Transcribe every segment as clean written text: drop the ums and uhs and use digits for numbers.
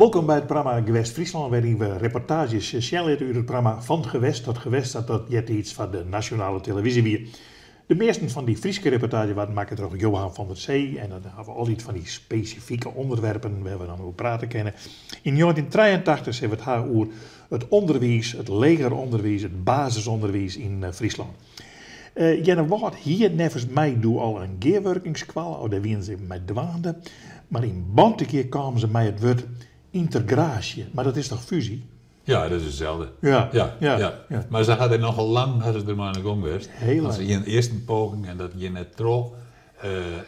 Welkom bij het programma Gewest Friesland, waarin we reportages snel uit het programma Van het Gewest tot Gewest dat jet iets van de nationale televisie weer. De meeste van die Friese reportages waren maken door Johan van der Zee en dan hebben we altijd van die specifieke onderwerpen waar we dan over praten kennen. In 1983 hebben we het haar over het onderwijs, het legeronderwijs, het basisonderwijs in Friesland. Jenne Woord hier nevens mij doe al een geerwerkingskwal, of daar wien ze met dwaande, maar in Bantekeer kwamen ze mij het woord integratie, maar dat is toch fusie? Ja, dat is hetzelfde. Ja. Maar ze hadden nogal lang er maar aan de gang geweest. Heel lang. Als je een eerste poging en dat je net tro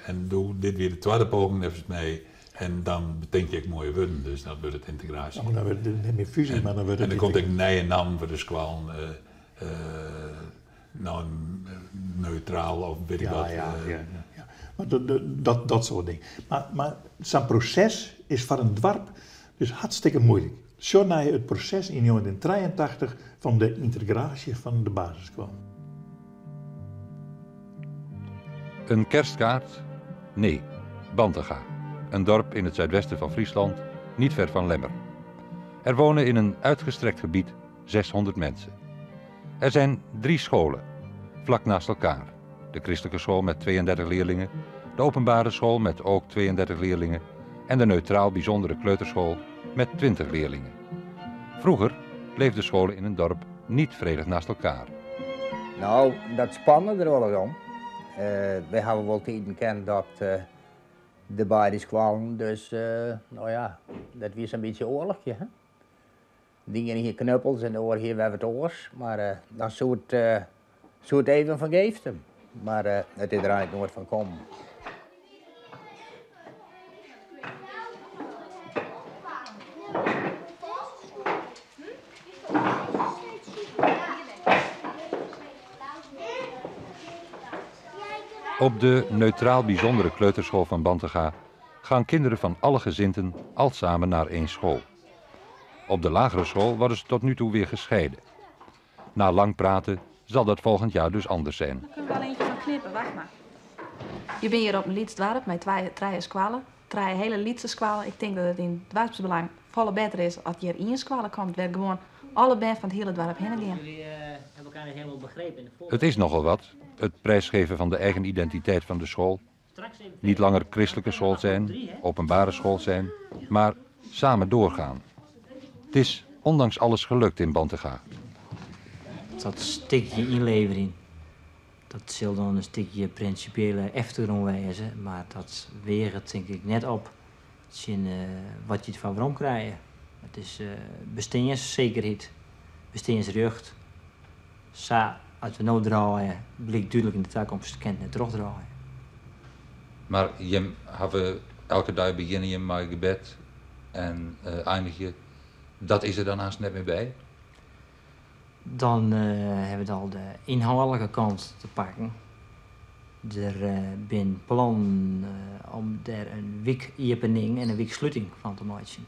en doe dit weer de tweede poging nevens mij en dan bedenk je mooie woorden, dus dan wordt het integratie. Oh, dan wordt het niet meer fusie, maar dan wordt het. En dan komt ik een naam voor de squal. Nou, neutraal of weet ik wat. Ja. Maar dat soort dingen. Maar zo'n proces is voor een dorp dus hartstikke moeilijk. Zo na je het proces in 1983 van de integratie van de basisschool. Een kerstkaart? Nee, Bantega. Een dorp in het zuidwesten van Friesland, niet ver van Lemmer. Er wonen in een uitgestrekt gebied 600 mensen. Er zijn 3 scholen, vlak naast elkaar. De christelijke school met 32 leerlingen, de openbare school met ook 32 leerlingen en de neutraal bijzondere kleuterschool met 20 leerlingen. Vroeger leefden scholen in een dorp niet vredig naast elkaar. Nou, dat spannende er wel om. Wij hebben wel tijden gekend dat de beide kwamen, dus nou ja, dat was een beetje oorlogje. Hè? Dingen hier knuppels en de oor hier hebben het oors, maar dan zou het even van geven. Maar het is er eigenlijk nooit van komen. Op de neutraal bijzondere kleuterschool van Bantega gaan kinderen van alle gezinten al samen naar één school. Op de lagere school worden ze tot nu toe weer gescheiden. Na lang praten zal dat volgend jaar dus anders zijn. Dan kunnen we wel eentje van knippen, wacht maar. Je bent hier op een Liedsdorp met 2 squallen. 3 hele Liedse squallen. Ik denk dat het in het dorpsbelang volle beter is als je hier 1 squallen komt. Waar gewoon alle band van het hele dorp heen gaan. Jullie hebben elkaar niet helemaal begrepen in de volgende. Het is nogal wat, het prijsgeven van de eigen identiteit van de school. Straks even Niet langer christelijke school zijn, openbare school zijn, maar samen doorgaan. Het is ondanks alles gelukt in Bantega. dat stukje inlevering. Dat zal dan een stukje principiële achtergrond wijzen, maar dat weegt denk ik net op wat je het van waarom krijgt. Het is bestaanszekerheid, bestaansrecht. Als we nou draaien, blijkt duidelijk in de toekomst kent net terugdraaien. Maar je hebt elke dag beginnen je met gebed en eindig je. Dat is er dan haast net meer bij? Dan hebben we al de inhoudelijke kant te pakken. Er ben plan om daar een weekopening en een weeksluiting van te maken.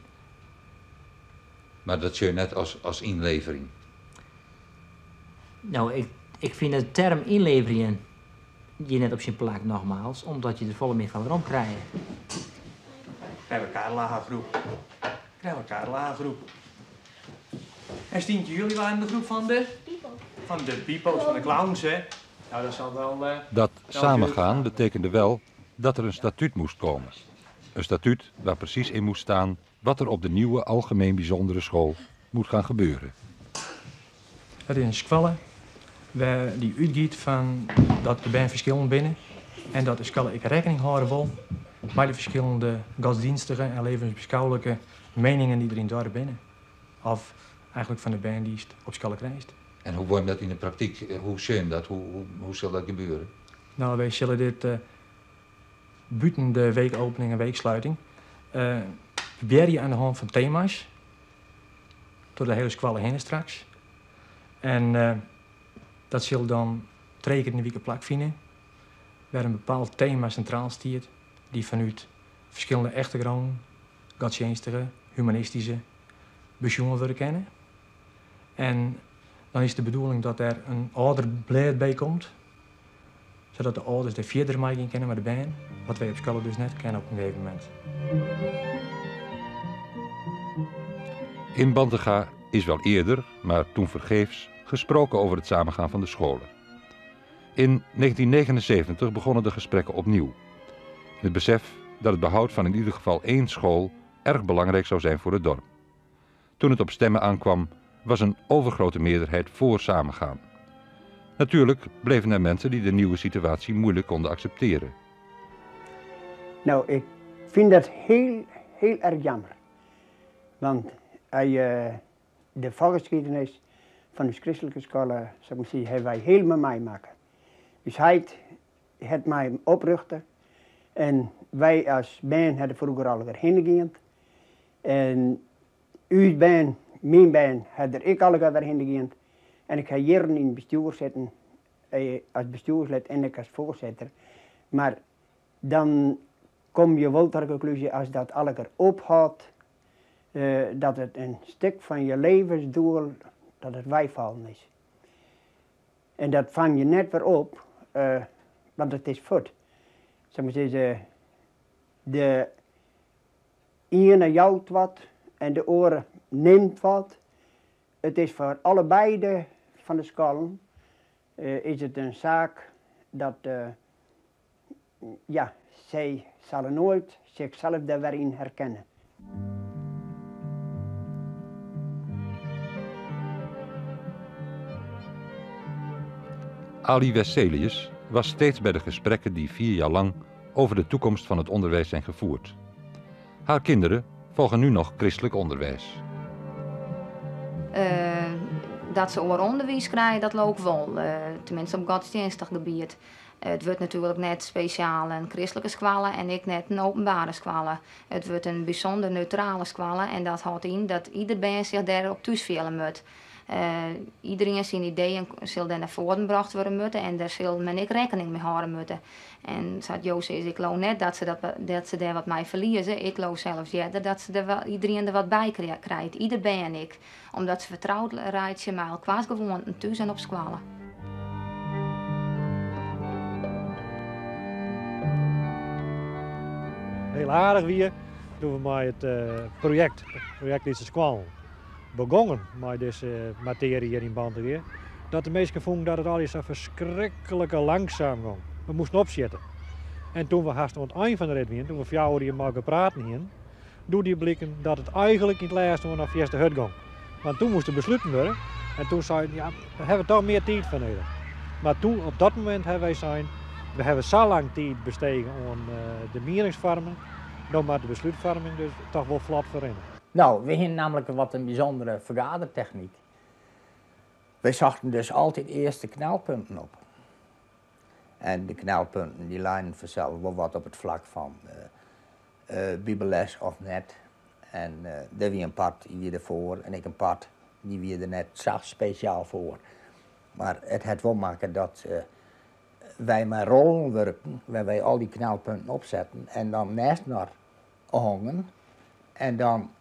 Maar dat zie je net als inlevering. Nou, ik vind de term inleveringen je net op zijn plek nogmaals, omdat je er volle meer van waarom krijgt. Krijgen we elkaar lagergroep. En Stientje, jullie waren in de groep van de? Van de Pipo's, van de clowns, hè? Nou, dat zal wel... Dat samengaan betekende wel dat er een statuut moest komen. Een statuut waar precies in moest staan wat er op de nieuwe algemeen bijzondere school moet gaan gebeuren. Het is een squalle waar die uitgaat van dat er zijn verschillen binnen. En dat de squalle ik rekening houden wil met de verschillende godsdienstige en levensbeschouwelijke meningen die er in het dorp binnen. Of eigenlijk van de band die op squalle krijgt. En hoe wordt dat in de praktijk? Hoe zie je dat? Hoe zal dat gebeuren? Nou, wij zullen dit buiten de weekopening en weeksluiting proberen aan de hand van thema's door de hele squalle heen straks. En dat zal dan 3 keer in de week plak vinden, waar een bepaald thema centraal stiert, die vanuit verschillende achtergronden, godsdienstige, humanistische, bezoeken worden kennen. En dan is de bedoeling dat er een ouderblad bij komt, zodat de ouders de verder mee gaan kennen met de band, wat wij op school dus net kennen op een gegeven moment. In Bantega is wel eerder, maar toen vergeefs, gesproken over het samengaan van de scholen. In 1979 begonnen de gesprekken opnieuw. In het besef dat het behoud van in ieder geval 1 school erg belangrijk zou zijn voor het dorp. Toen het op stemmen aankwam, was een overgrote meerderheid voor samengaan. Natuurlijk bleven er mensen die de nieuwe situatie moeilijk konden accepteren. Nou, ik vind dat heel erg jammer. Want als je de voorgeschiedenis van de christelijke scholen, zou ik zeggen, hebben wij helemaal meemaken. Dus hij heeft mij oprichten en wij als band hadden vroeger al weer heen gegaan. En uw band, mijn band, had er ik al weer heen gegaan. En ik ga hier in het bestuur zitten, als bestuurslid en ik als voorzitter. Maar dan kom je wel tot de conclusie als dat alle keer ophoudt, dat het een stuk van je levensdoel, dat het wijvallen is. En dat vang je net weer op, want het is voet. Zeg maar zeggen, de ene jouwt wat en de oren neemt wat. Het is voor allebei van de scholen is het een zaak dat, ja, zij zullen nooit zichzelf daar weer in herkennen. Ali Wesselius was steeds bij de gesprekken die 4 jaar lang over de toekomst van het onderwijs zijn gevoerd. Haar kinderen volgen nu nog christelijk onderwijs. Dat ze over onderwijs krijgen, dat loopt wel. Tenminste op godsdienstig gebied. Het wordt natuurlijk net speciaal een christelijke school en ik net een openbare school. Het wordt een bijzonder neutrale school en dat houdt in dat ieder mens zich daarop thuisvelen moet. Iedereen zijn ideeën zal daar naar voren gebracht worden moeten en daar zal men ik rekening mee houden moeten. En zoals Joost is, ik geloof net dat ze daar wat mee verliezen. Ik geloof zelfs dat ze er wel, iedereen er wat bij krijgt, ieder ben en ik. Omdat ze vertrouwd rijden met elkaar gewoon thuis en op school. Heel aardig weer toen we met het project Lietse School begonnen met deze materie hier in Bantega, dat de mensen vonden dat het alles zo verschrikkelijk langzaam ging. We moesten opzetten. En toen we haast aan het eind van de rit waren, toen we 4 uur hier mogen praten heen, toen die blikken dat het eigenlijk in het laatste naar de eerste hut ging. Want toen moesten besluiten worden en toen zeiden ja, we hebben toch meer tijd van nodig. Maar toen, op dat moment hebben wij zijn, we hebben zo lang tijd besteden aan de meningsvorming, dan maar de besluitvorming dus toch wel vlot voorin. Nou, we hadden namelijk wat een bijzondere vergadertechniek. Wij zochten dus altijd eerst de knelpunten op. En de knelpunten die lijnen vanzelf wel wat op het vlak van bibelles of net. En daar wie een part die ervoor en ik een part die wie er net zag speciaal voor. Maar het had wel maken dat wij met rollen werken, waar wij al die knelpunten opzetten en dan naast naar hangen. En dan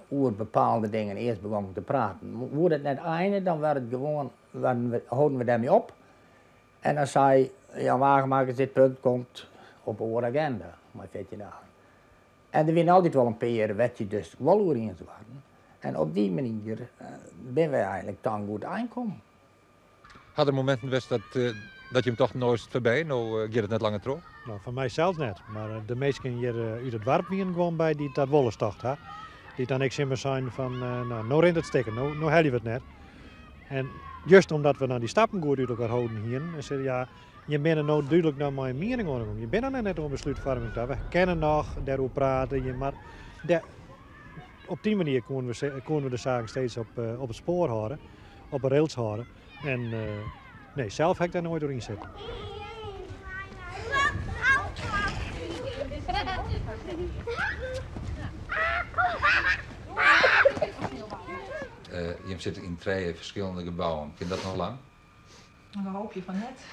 over bepaalde dingen eerst begonnen te praten. Wordt het net einde, dan werd het gewoon, houden we daarmee op. En dan zei Jan Wagemakers, dit punt komt op onze agenda. Maar weet je nou. En er waren altijd wel een paar werd je dus wel over eens worden. En op die manier ben wij eigenlijk dan goed aankomen. Had er momenten geweest dat je hem toch nooit voorbij, nou gaat het net langer terug? Nou, van mij zelf net, maar de meesten hier uit het dorp waren gewoon bij die dat wollenstocht had. Die dan ik simmer zijn van, nou rent het stikken, nou hel je het net. En juist omdat we dan die stappen goed uit elkaar houden hier, en zei ja, je bent er nou duidelijk naar mijn mening aan. Je bent er net om besluitvorming te hebben. We kennen nog, daarover praten, maar op die manier konden we de zaken steeds op het spoor houden, op de rails houden. En nee, zelf heb ik daar nooit doorheen zitten. Je zit in 2 verschillende gebouwen. Vind je dat nog lang? We hopen van net.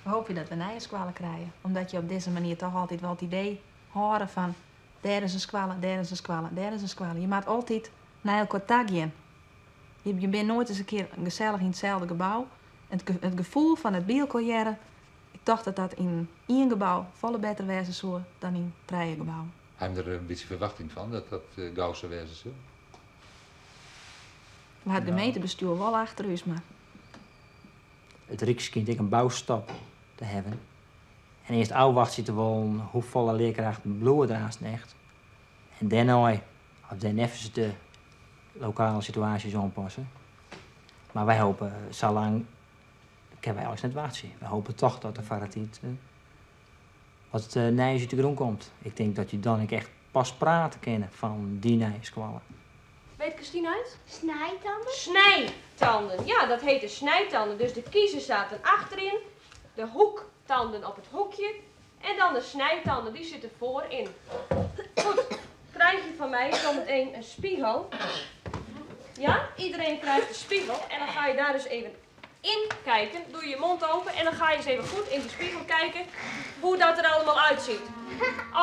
We hopen dat we nijenskwaalen krijgen. Omdat je op deze manier toch altijd wel het idee horen van daar is een squale, daar is een squale, daar is een squale. Je moet altijd naar elkaar taggen. Je bent nooit eens een keer gezellig in hetzelfde gebouw. Het gevoel van het bielcolleren, ik dacht dat dat in 1 gebouw volle beter wezen zou dan in 3 gebouwen. Heb je er een beetje verwachting van dat gauw zou wezen zou? Waar het gemeentebestuur wel achter is, maar... Het Rijkskind ik een bouwstap te hebben. En eerst afwacht zitten wel hoe volle leerkrachten bloeien ernaast echt. En daarna, of dan even de lokale situaties aanpassen. Maar wij hopen, zolang, kunnen wij alles net wachten. We hopen toch dat er vanuit wat nieuws uit de grond komt. Ik denk dat je dan echt pas praten kennen van die nieuwskwallen. Weet Christine uit? Snijtanden? Snijtanden, ja, dat heet de snijtanden. Dus de kiezen zaten achterin, de hoektanden op het hoekje en dan de snijtanden, die zitten voorin. Goed, krijg je van mij zometeen een spiegel. Ja, iedereen krijgt een spiegel en dan ga je daar dus even in kijken. Doe je mond open en dan ga je eens even goed in de spiegel kijken hoe dat er allemaal uitziet.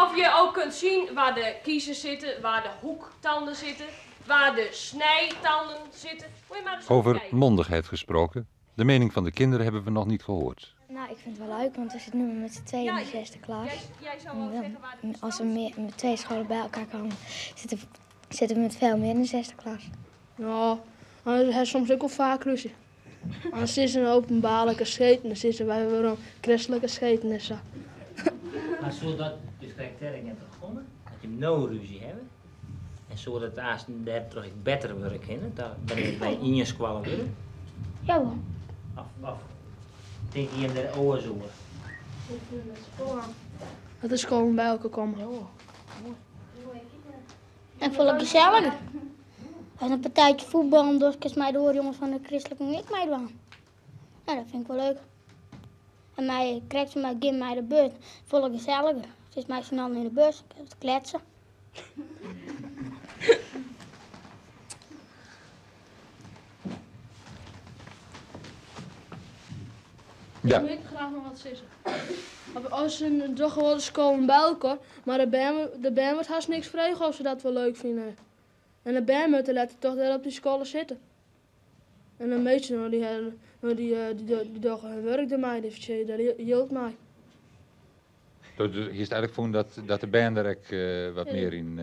Of je ook kunt zien waar de kiezen zitten, waar de hoektanden zitten, waar de snijtanden zitten. Moet je maar eens Over kijken. mondigheid gesproken. De mening van de kinderen hebben we nog niet gehoord. Nou, ik vind het wel leuk, want we zitten nu met z'n tweeën in de 6e klas. Jij zou wel zeggen waar de Als we met 2 scholen bij elkaar komen, zitten we met veel meer in de 6e klas. Ja, hij heeft soms ook wel vaak ruzie. Als is een openbaarlijke scheidnis, is er wij weer een christelijke scheidnis. Maar zodat dus karakter net begonnen, dat je nou ruzie hebben. En zodat als daar terug beter werk in, dat wanneer wij in je squallen willen. Jawel. Of denk je in de oren zoeken. Het is gewoon bij elkaar komen. En vond ik gezellig. Als een partijtje voetbal, en dus kan mij de jongens van de christelijke en ik mij doen. Nou, dat vind ik wel leuk. En mij krijgt ze mij, geeft mij de beurt. Vond ik gezelliger. Ze is mij snel in de bus, ik heb te kletsen. Ja. Ik wil graag nog wat zeggen. Als ze toch gewoon komen bij elkaar, maar de band wordt haast niks vragen of ze dat wel leuk vinden. En de band moeten laten toch daar op die scholen zitten. En de meesten die doen hun werk ermee, die hield mij. Dus je is eigenlijk voor dat de band er ook wat meer in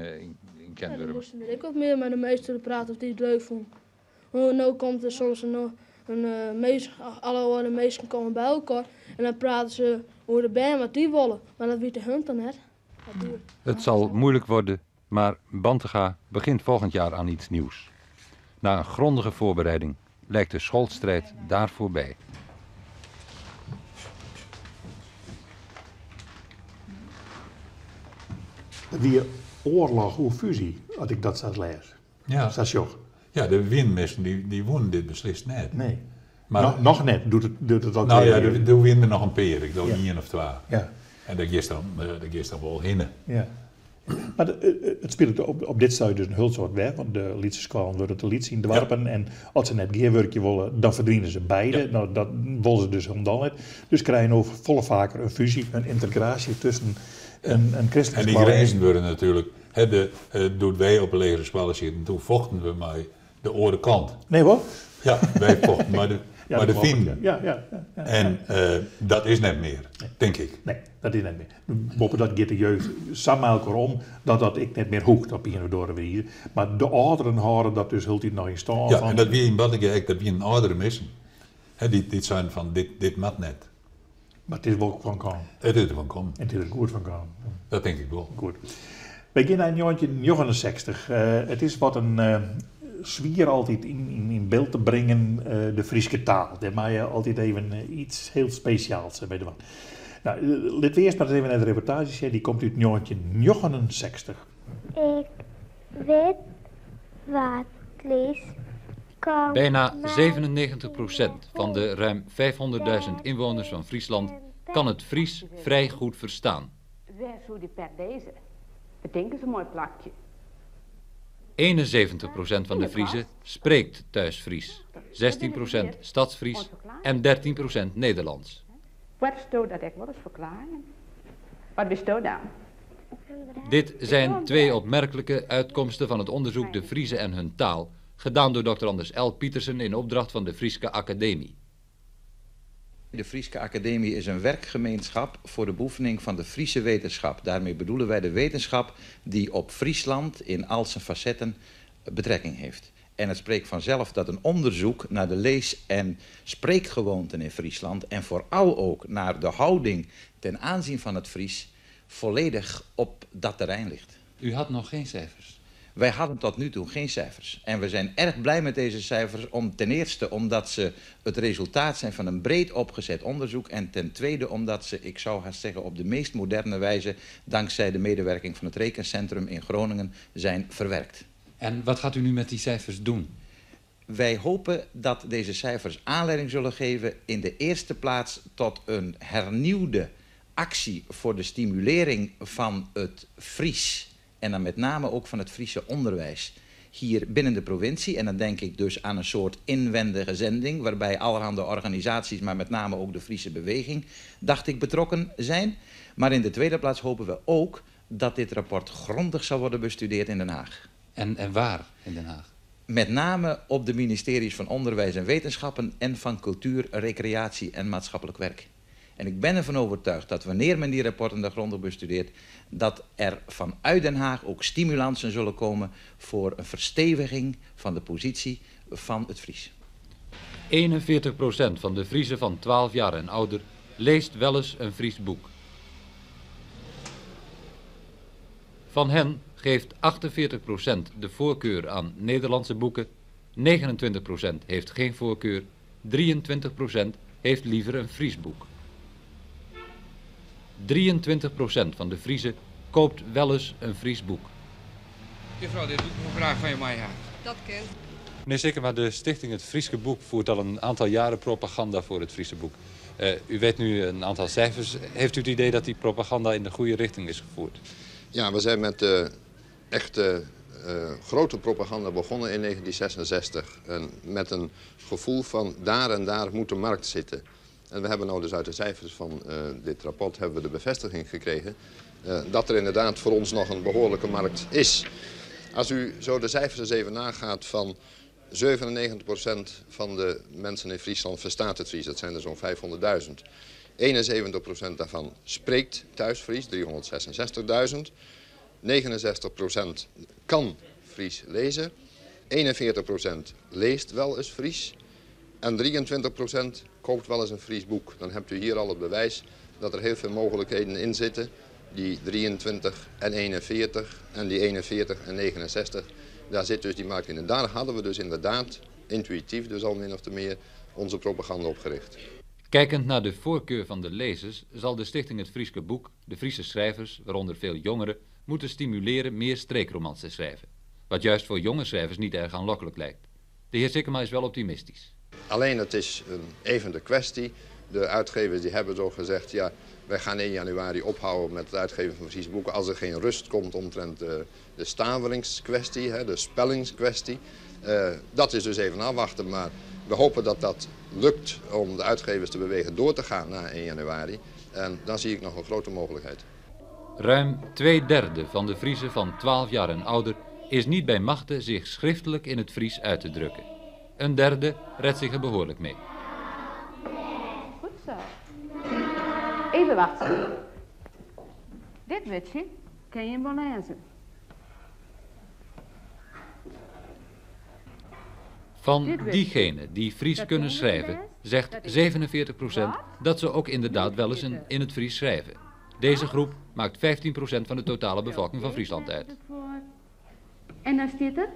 kent Ja, dan worden. moesten ik wat meer met de meesten praten of die het leuk vonden. Nu komt er soms alle meesten komen bij elkaar en dan praten ze over de band wat die willen. Maar dat weet de hun dan net. Het zal moeilijk worden, maar Bantega begint volgend jaar aan iets nieuws. Na een grondige voorbereiding lijkt de schoolstrijd daar voorbij. Weer oorlog of fusie, als ik dat zo lees. Ja. Station. Ja, de winmessen die wonnen dit beslist net. Nee. Maar, nog net doet het ook. nou ja, er winnen nog een peer. Ik doe 1 of 2. Ja. En dat geeft dan wel hinnen. Ja. Maar het speelt op dit stadium dus een heel soort weg, want de Lietse scholen worden te lied zien dwarpen en als ze net geerwerkje willen, dan verdwijnen ze beide. Ja. Nou, dat willen ze dus helemaal niet. Dus krijgen we over volle vaker een fusie, een integratie tussen een christelijke en die school grenzen worden natuurlijk, doet wij op een legere school zitten, toen vochten we maar de andere kant. Nee hoor? Ja, wij vochten maar de vrienden. Ja. En dat is net meer, denk ik. Nee, dat is net meer. Boppen dat gaat de jeugd samen elkaar om, dat ik net meer hoekt op hier door de hier. Maar de ouderen houden dat dus heel nog in stand. Ja, en dat wie in Batteke, dat wie een oudere missen. Die zijn van dit mat net. Maar het is wel van komen. Het is er van komen. Het is er goed van komen. Dat denk ik wel. Goed. We gaan naar 1969. Het is wat een zwier altijd in beeld te brengen, de Friese taal. Daar maak je altijd even iets heel speciaals bij de man. Nou, laten we eerst maar eens even naar de reportage. Die komt uit 1969. Ik weet wat lees. Bijna 97% van de ruim 500.000 inwoners van Friesland kan het Fries vrij goed verstaan. Waar zou die per deze? Bedenken ze een mooi plakje. 71% van de Friezen spreekt thuis Fries, 16% Stadsfries en 13% Nederlands. Wat stoot dat ik wel eens verklaren? Wat bestaat dan? Dit zijn 2 opmerkelijke uitkomsten van het onderzoek De Friezen en hun taal, gedaan door Dr. Anders L. Pietersen in opdracht van de Frieske Academie. De Frieske Academie is een werkgemeenschap voor de beoefening van de Friese wetenschap. Daarmee bedoelen wij de wetenschap die op Friesland in al zijn facetten betrekking heeft. En het spreekt vanzelf dat een onderzoek naar de lees- en spreekgewoonten in Friesland en vooral ook naar de houding ten aanzien van het Fries volledig op dat terrein ligt. U had nog geen cijfers? Wij hadden tot nu toe geen cijfers. En we zijn erg blij met deze cijfers, ten eerste omdat ze het resultaat zijn van een breed opgezet onderzoek en ten tweede omdat ze, ik zou haast zeggen, op de meest moderne wijze, dankzij de medewerking van het Rekencentrum in Groningen, zijn verwerkt. En wat gaat u nu met die cijfers doen? Wij hopen dat deze cijfers aanleiding zullen geven in de eerste plaats tot een hernieuwde actie voor de stimulering van het Fries. En dan met name ook van het Friese onderwijs hier binnen de provincie. En dan denk ik dus aan een soort inwendige zending, waarbij allerhande organisaties, maar met name ook de Friese beweging, dacht ik, betrokken zijn. Maar in de tweede plaats hopen we ook dat dit rapport grondig zal worden bestudeerd in Den Haag. En waar in Den Haag? Met name op de ministeries van Onderwijs en Wetenschappen en van Cultuur, Recreatie en Maatschappelijk Werk. En ik ben ervan overtuigd dat wanneer men die rapporten daar grondig bestudeert, dat er vanuit Den Haag ook stimulansen zullen komen voor een versteviging van de positie van het Fries. 41% van de Friezen van 12 jaar en ouder leest wel eens een Fries boek. Van hen geeft 48% de voorkeur aan Nederlandse boeken, 29% heeft geen voorkeur, 23% heeft liever een Fries boek. 23% van de Friezen koopt wel eens een Fries boek. Juffrouw, dit doet me een vraag van je mij aan. Dat kent. Meneer Sikkema, de stichting Het Frieske Boek voert al een aantal jaren propaganda voor het Friese boek. U weet nu een aantal cijfers. Heeft u het idee dat die propaganda in de goede richting is gevoerd? Ja, we zijn met de echte grote propaganda begonnen in 1966. En met een gevoel van daar en daar moet de markt zitten. En we hebben nou dus uit de cijfers van dit rapport hebben we de bevestiging gekregen dat er inderdaad voor ons nog een behoorlijke markt is. Als u zo de cijfers eens even nagaat van 97% van de mensen in Friesland verstaat het Fries, dat zijn er zo'n 500.000. 71% daarvan spreekt thuis Fries, 366.000. 69% kan Fries lezen. 41% leest wel eens Fries. En 23% koopt wel eens een Fries boek. Dan hebt u hier al het bewijs dat er heel veel mogelijkheden in zitten. Die 23 en 41 en die 41 en 69, daar zit dus die markt in. En daar hadden we dus inderdaad, intuïtief dus al min of meer, onze propaganda op gericht. Kijkend naar de voorkeur van de lezers zal de stichting Het Frieske Boek de Friese schrijvers, waaronder veel jongeren, moeten stimuleren meer streekromans te schrijven. Wat juist voor jonge schrijvers niet erg aanlokkelijk lijkt. De heer Sikkema is wel optimistisch. Alleen het is even de kwestie. De uitgevers die hebben zo gezegd, ja, wij gaan 1 januari ophouden met het uitgeven van Friese boeken als er geen rust komt omtrent de stavelingskwestie, de spellingskwestie. Dat is dus even afwachten, maar we hopen dat dat lukt om de uitgevers te bewegen door te gaan na 1 januari. En dan zie ik nog een grote mogelijkheid. Ruim 2/3 van de Friezen van 12 jaar en ouder is niet bij machte zich schriftelijk in het Fries uit te drukken. 1/3 redt zich er behoorlijk mee. Goed zo. Even wachten. Dit witje ken je wel lezen. Van diegenen die Fries kunnen schrijven, zegt 47% dat ze ook inderdaad wel eens in het Fries schrijven. Deze groep maakt 15% van de totale bevolking van Friesland uit. En dan staat er?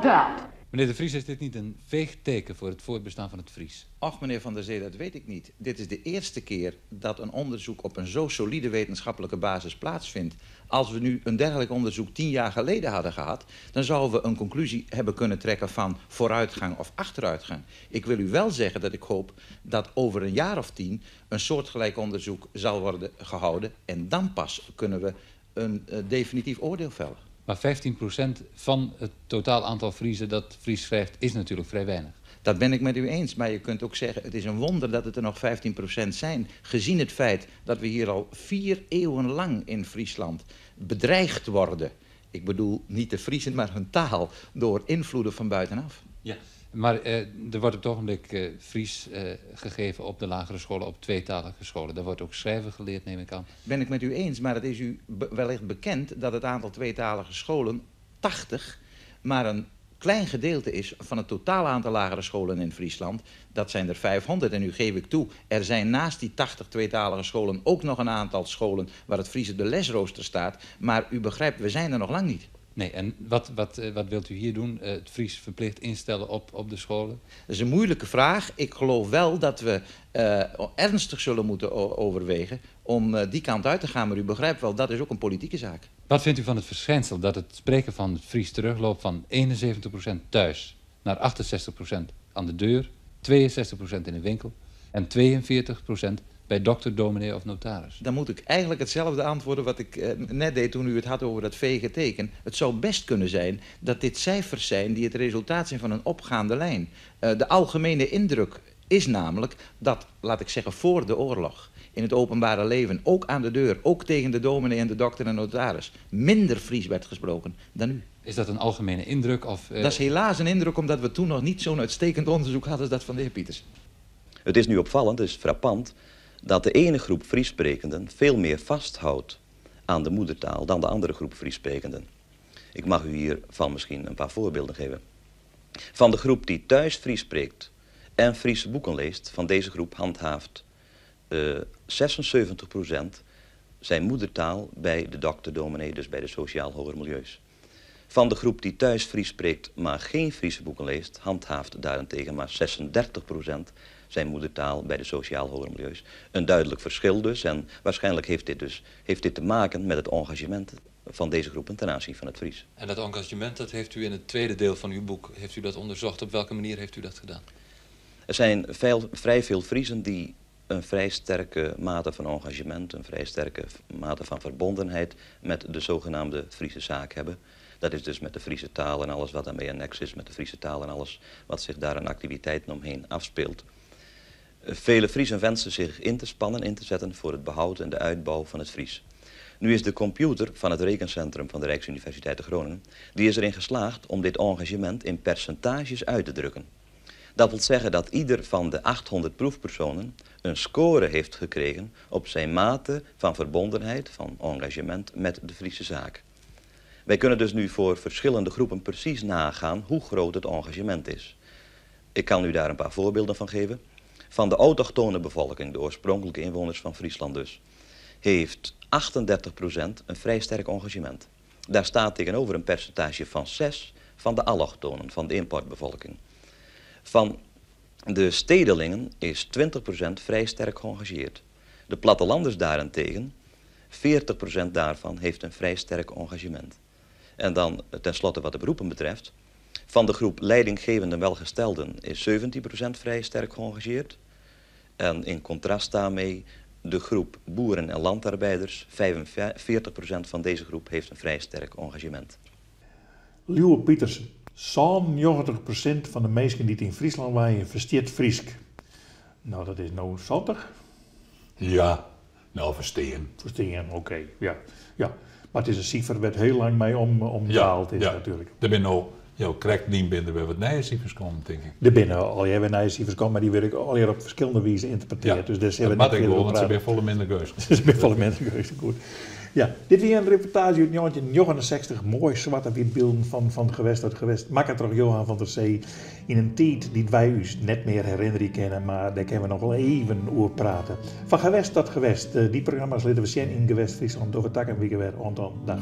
Dat. Meneer De Vries, is dit niet een veeg teken voor het voortbestaan van het Fries? Och, meneer Van der Zee, dat weet ik niet. Dit is de eerste keer dat een onderzoek op een zo solide wetenschappelijke basis plaatsvindt. Als we nu een dergelijk onderzoek 10 jaar geleden hadden gehad, dan zouden we een conclusie hebben kunnen trekken van vooruitgang of achteruitgang. Ik wil u wel zeggen dat ik hoop dat over een jaar of 10 een soortgelijk onderzoek zal worden gehouden. En dan pas kunnen we een definitief oordeel vellen. Maar 15% van het totaal aantal Friezen dat Fries schrijft is natuurlijk vrij weinig. Dat ben ik met u eens, maar je kunt ook zeggen, het is een wonder dat het er nog 15% zijn. Gezien het feit dat we hier al 4 eeuwen lang in Friesland bedreigd worden. Ik bedoel niet de Friezen, maar hun taal, door invloeden van buitenaf. Ja, maar er wordt op het ogenblik Fries gegeven op de lagere scholen, op tweetalige scholen. Daar wordt ook schrijven geleerd, neem ik aan. Ben ik met u eens, maar het is u wellicht bekend dat het aantal tweetalige scholen 80, maar een klein gedeelte is van het totaal aantal lagere scholen in Friesland. Dat zijn er 500 en nu geef ik toe, er zijn naast die 80 tweetalige scholen ook nog een aantal scholen waar het Fries op de lesrooster staat. Maar u begrijpt, we zijn er nog lang niet. Nee, en wat wilt u hier doen? Het Fries verplicht instellen op de scholen? Dat is een moeilijke vraag. Ik geloof wel dat we ernstig zullen moeten overwegen om die kant uit te gaan. Maar u begrijpt wel, dat is ook een politieke zaak. Wat vindt u van het verschijnsel dat het spreken van het Fries terugloopt van 71% thuis naar 68% aan de deur, 62% in de winkel en 42% bij dokter, dominee of notaris? Dan moet ik eigenlijk hetzelfde antwoorden wat ik net deed toen u het had over dat vege teken. Het zou best kunnen zijn dat dit cijfers zijn die het resultaat zijn van een opgaande lijn. De algemene indruk is namelijk dat, laat ik zeggen, voor de oorlog in het openbare leven, ook aan de deur, ook tegen de dominee en de dokter en notaris, minder Fries werd gesproken dan nu. Is dat een algemene indruk? Of, Dat is helaas een indruk omdat we toen nog niet zo'n uitstekend onderzoek hadden als dat van de heer Pieters. Het is nu opvallend, het is frappant, dat de ene groep Friessprekenden veel meer vasthoudt aan de moedertaal dan de andere groep Friessprekenden. Ik mag u hiervan misschien een paar voorbeelden geven. Van de groep die thuis Fries spreekt en Friese boeken leest, van deze groep handhaaft 76% zijn moedertaal bij de dokter, dominee, dus bij de sociaal hoger milieus. Van de groep die thuis Fries spreekt, maar geen Friese boeken leest, handhaaft daarentegen maar 36% zijn moedertaal bij de sociaal hoger milieus. Een duidelijk verschil dus, en waarschijnlijk heeft dit te maken met het engagement van deze groepen ten aanzien van het Fries. En dat engagement, dat heeft u in het tweede deel van uw boek, heeft u dat onderzocht? Op welke manier heeft u dat gedaan? Er zijn vrij veel Friezen die een vrij sterke mate van engagement, een vrij sterke mate van verbondenheid met de zogenaamde Friese zaak hebben. Dat is dus met de Friese taal en alles wat daarmee annex is, met de Friese taal en alles wat zich daar aan activiteiten omheen afspeelt. Vele Friezen wensen zich in te spannen, in te zetten voor het behoud en de uitbouw van het Fries. Nu is de computer van het rekencentrum van de Rijksuniversiteit te Groningen, die is erin geslaagd om dit engagement in percentages uit te drukken. Dat wil zeggen dat ieder van de 800 proefpersonen een score heeft gekregen op zijn mate van verbondenheid, van engagement met de Friese zaak. Wij kunnen dus nu voor verschillende groepen precies nagaan hoe groot het engagement is. Ik kan u daar een paar voorbeelden van geven. Van de autochtone bevolking, de oorspronkelijke inwoners van Friesland dus, heeft 38% een vrij sterk engagement. Daar staat tegenover een percentage van 6 van de allochtonen, van de importbevolking. Van de stedelingen is 20% vrij sterk geëngageerd. De plattelanders daarentegen, 40% daarvan heeft een vrij sterk engagement. En dan tenslotte wat de beroepen betreft. Van de groep leidinggevende welgestelden is 17% vrij sterk geëngageerd. En in contrast daarmee de groep boeren en landarbeiders, 45% van deze groep heeft een vrij sterk engagement. Liewe Pietersen, zo'n 90% van de mensen die in Friesland wonen versteert Friesk. Nou, dat is nou zottig. Ja, nou verstaan. Verstaan, oké, ja. Maar het is een cijfer waar heel lang mee omdaald is natuurlijk. Er ben nou, correct niet binnen bij wat nieuwe cijfers komen, denk ik. Er binnen al jij nieuwe cijfers komen, maar die werden al hier op verschillende wijzen geïnterpreteerd. Ja, dus daar dat mag ik wel, want ze zijn volle minder geus. Ze zijn volle minder geus, goed. Ja, dit is een reportage uit 1969, mooi zwart-wit beelden van het gewest uit het gewest. Makkertrog Johan van der Zee in een tijd die wij u net meer herinneren kennen, maar daar kunnen we nog wel even over praten. Van gewest tot gewest, die programma's laten we zien in gewest Friesland, over tak en wie weer, dag.